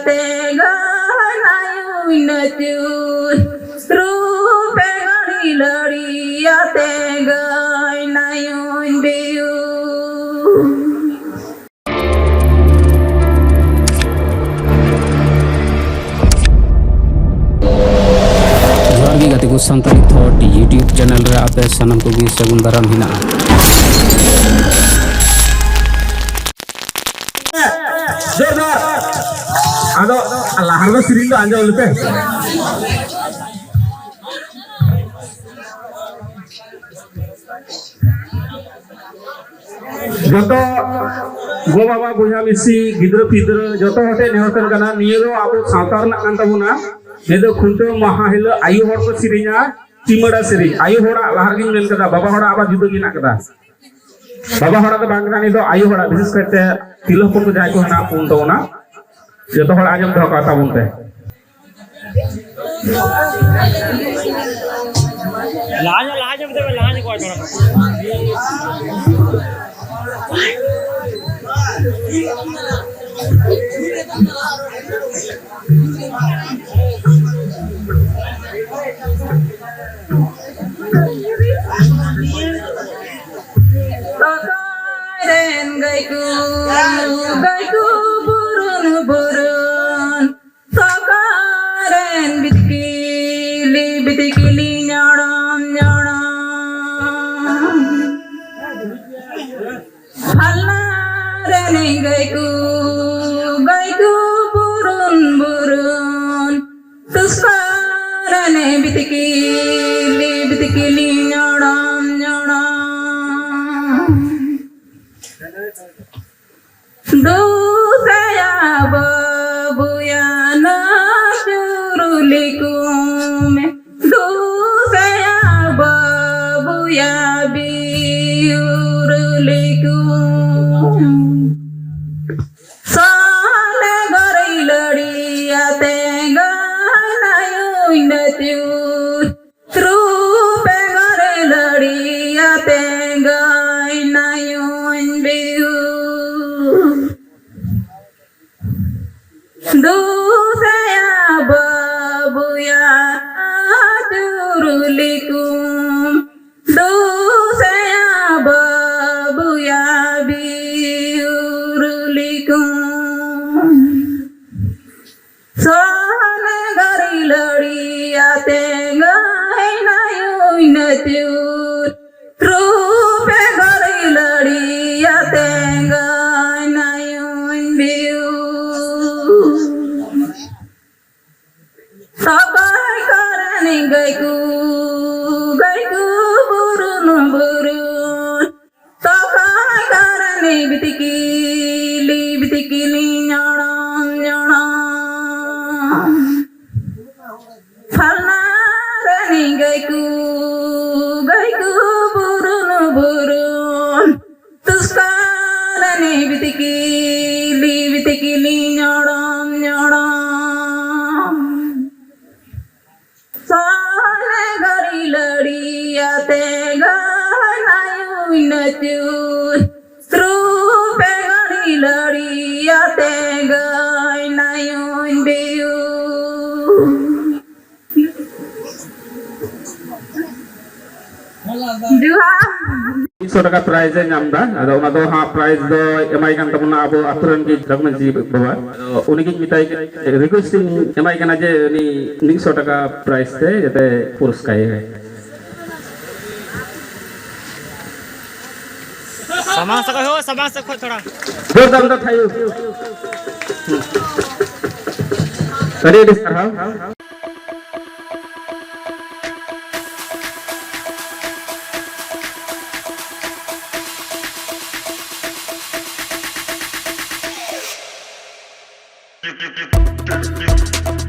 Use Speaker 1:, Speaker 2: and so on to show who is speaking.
Speaker 1: tega nayu inatu rupe gani ladiya tega nayu indiu.
Speaker 2: जोहार गे गाते को सानताली थॉट यूट्यूब चैनल रे आपे सानम को भी सगुन दाराम हिना
Speaker 3: जोरदार आदो lahar do siring do anja ulpe joto go baba boya misi gidra pidra joto hote nehotan kana niye do abu sautar na kan tabuna nedo khunto maha hilo ayu hor ko sirinya timada siring ayu hora lahar gin men kada baba hora aba judo gina kada baba hora do bangkani do ayu hora bises kate tilo ko jai ko na pun do na joto hora ajam do kata bunte
Speaker 4: lahan betul lahan ko aja
Speaker 1: Takaran gaiku burun burun takaran bitkili nyadam nyadam halaran gaiku burun burun takaran bitkili nyadam nyadam Dusaya babuya na syurulikum Dusaya babuya biurulikum Sane garai ladiya tenga nayu inatyur Trupe garai ladiya tenga nayu inbiu Dusaya babuya turulikum Dusaya babuya biurulikum Sane gari ladiya tenga nayu inatyur Trupe gari ladiya tenga nayu inbiu Sabai karani gaiku burun burun Sabai karani bitikili nyadam nyadam Falnarani gaiku burun burun Tuskarani bitikili nyadam nyadam Sane gari ladiya tega nayu inatyur Trupe gari ladiya tega nayu inbiu Juha
Speaker 3: 100 টাকা prize এ নামদা আদো ওনা দো হা prize দো এমাই কান তাবনা আবো আতরন কি জগমজি বাবা উনি কি মিতাই রিকোয়েস্টিং এমাই কানা যে উনি 100 টাকা প্রাইজ তে যেতে পুরস্কার
Speaker 4: samang sakho thoda
Speaker 3: जोरदार दा थायो रेडी डिस कर हां
Speaker 5: Thank you.